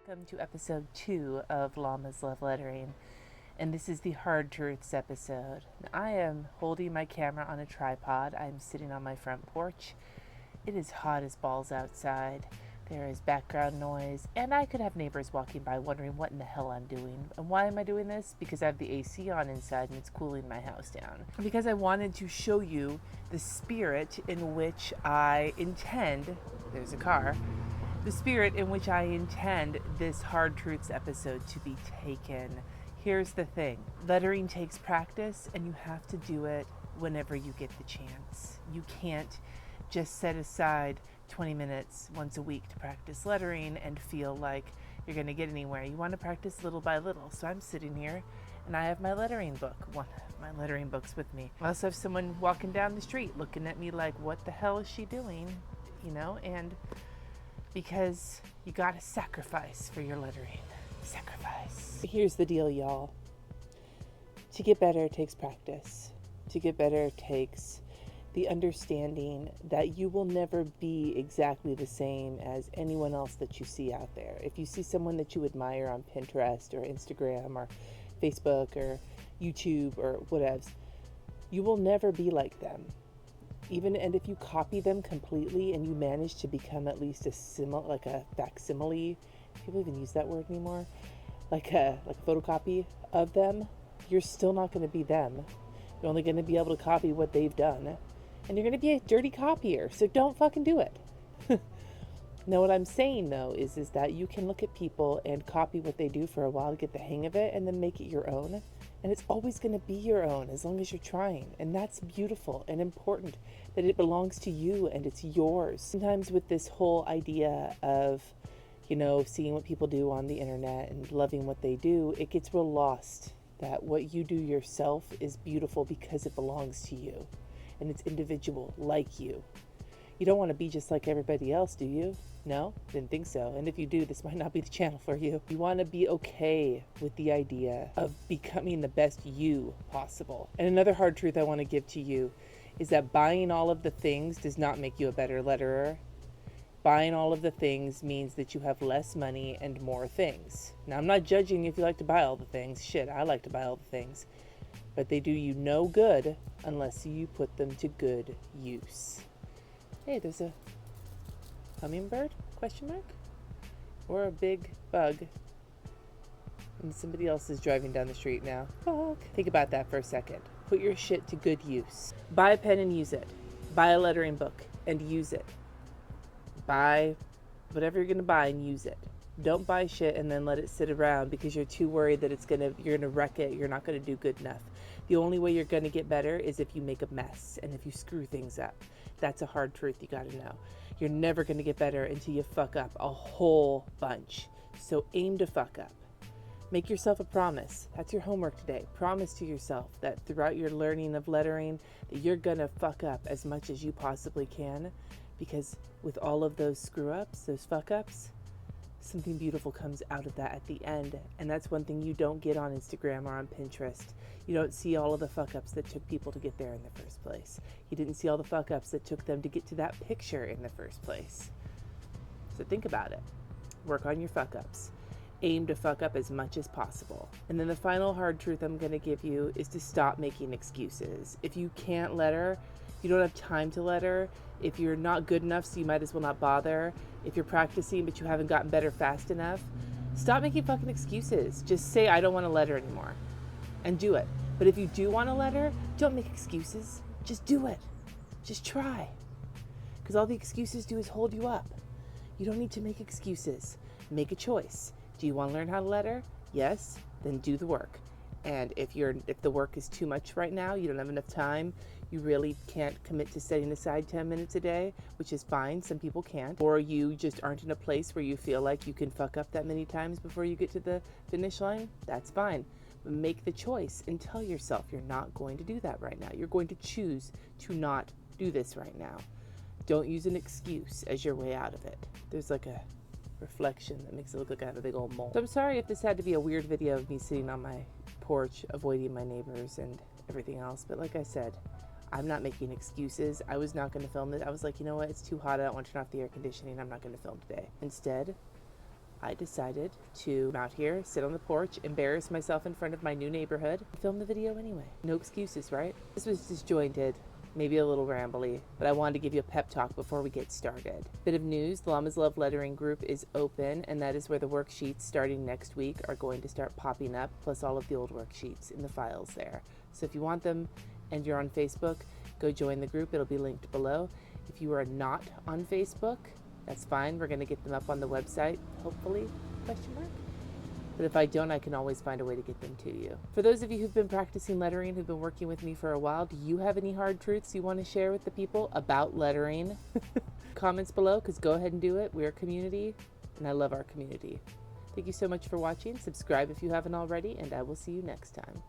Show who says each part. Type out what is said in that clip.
Speaker 1: Welcome to episode 2 of Llamas Love Lettering, and this is the Hard Truths episode. I am holding my camera on a tripod. I'm sitting on my front porch. It is hot as balls outside. There is background noise, and I could have neighbors walking by wondering what in the hell I'm doing. And why am I doing this? Because I have the AC on inside and it's cooling my house down. Because I wanted to show you the spirit in which I intend, there's a car, the spirit in which I intend this Hard Truths episode to be taken. Here's the thing. Lettering takes practice, and you have to do it whenever you get the chance. You can't just set aside 20 minutes once a week to practice lettering and feel like you're going to get anywhere. You want to practice little by little. So I'm sitting here, and I have my lettering book, one of my lettering books with me. I also have someone walking down the street looking at me like, what the hell is she doing? You know, and because you gotta sacrifice for your lettering. Sacrifice. Here's the deal, y'all. To get better takes practice. To get better takes the understanding that you will never be exactly the same as anyone else that you see out there. If you see someone that you admire on Pinterest or Instagram or Facebook or YouTube or whatever, you will never be like them. And if you copy them completely and you manage to become at least a facsimile, people even use that word anymore, like a photocopy of them, you're still not going to be them. You're only going to be able to copy what they've done, and you're going to be a dirty copier. So don't fucking do it. Now, what I'm saying though is that you can look at people and copy what they do for a while to get the hang of it, and then make it your own. And it's always going to be your own as long as you're trying. And that's beautiful and important, that it belongs to you and it's yours. Sometimes with this whole idea of, seeing what people do on the internet and loving what they do, it gets real lost that what you do yourself is beautiful because it belongs to you and it's individual like you. You don't want to be just like everybody else, do you? No? Didn't think so. And if you do, this might not be the channel for you. You want to be okay with the idea of becoming the best you possible. And another hard truth I want to give to you is that buying all of the things does not make you a better letterer. Buying all of the things means that you have less money and more things. Now, I'm not judging you if you like to buy all the things. Shit, I like to buy all the things. But they do you no good unless you put them to good use. Hey, there's a hummingbird, ? Or a big bug. And somebody else is driving down the street now. Fuck. Think about that for a second. Put your shit to good use. Buy a pen and use it. Buy a lettering book and use it. Buy whatever you're going to buy and use it. Don't buy shit and then let it sit around because you're too worried that you're going to wreck it. You're not going to do good enough. The only way you're going to get better is if you make a mess and if you screw things up. That's a hard truth you got to know. You're never going to get better until you fuck up a whole bunch. So aim to fuck up. Make yourself a promise. That's your homework today. Promise to yourself that throughout your learning of lettering that you're going to fuck up as much as you possibly can, because with all of those screw ups, those fuck ups, something beautiful comes out of that at the end. And that's one thing you don't get on Instagram or on Pinterest. You don't see all of the fuck ups that took people to get there in the first place. You didn't see all the fuck ups that took them to get to that picture in the first place. So think about it. Work on your fuck ups. Aim to fuck up as much as possible. And then the final hard truth I'm going to give you is to stop making excuses. If you can't letter, you don't have time to letter. If you're not good enough, so you might as well not bother. If you're practicing but you haven't gotten better fast enough, stop making fucking excuses. Just say, I don't want to letter anymore. And do it. But if you do want to letter, don't make excuses. Just do it. Just try. Because all the excuses do is hold you up. You don't need to make excuses. Make a choice. Do you want to learn how to letter? Yes, then do the work. And if the work is too much right now, you don't have enough time, you really can't commit to setting aside 10 minutes a day, which is fine. Some people can't. Or you just aren't in a place where you feel like you can fuck up that many times before you get to the finish line. That's fine. But make the choice and tell yourself you're not going to do that right now. You're going to choose to not do this right now. Don't use an excuse as your way out of it. There's like a reflection that makes it look like I have a big old mole. So I'm sorry if this had to be a weird video of me sitting on my porch avoiding my neighbors and everything else, but like I said, I'm not making excuses. I was not going to film it. I was like, you know what, it's too hot, I don't want to turn off the air conditioning, I'm not going to film today. Instead, I decided to come out here, sit on the porch, embarrass myself in front of my new neighborhood, and film the video anyway. No excuses, right? This was disjointed, maybe a little rambly, but I wanted to give you a pep talk before we get started. Bit of news, the Llamas Love Lettering group is open, and that is where the worksheets starting next week are going to start popping up, plus all of the old worksheets in the files there. So if you want them and you're on Facebook, go join the group. It'll be linked below. If you are not on Facebook, that's fine. We're going to get them up on the website, hopefully, question mark. But if I don't, I can always find a way to get them to you. For those of you who've been practicing lettering, who've been working with me for a while, do you have any hard truths you want to share with the people about lettering? Comments below, because go ahead and do it. We're a community, and I love our community. Thank you so much for watching. Subscribe if you haven't already, and I will see you next time.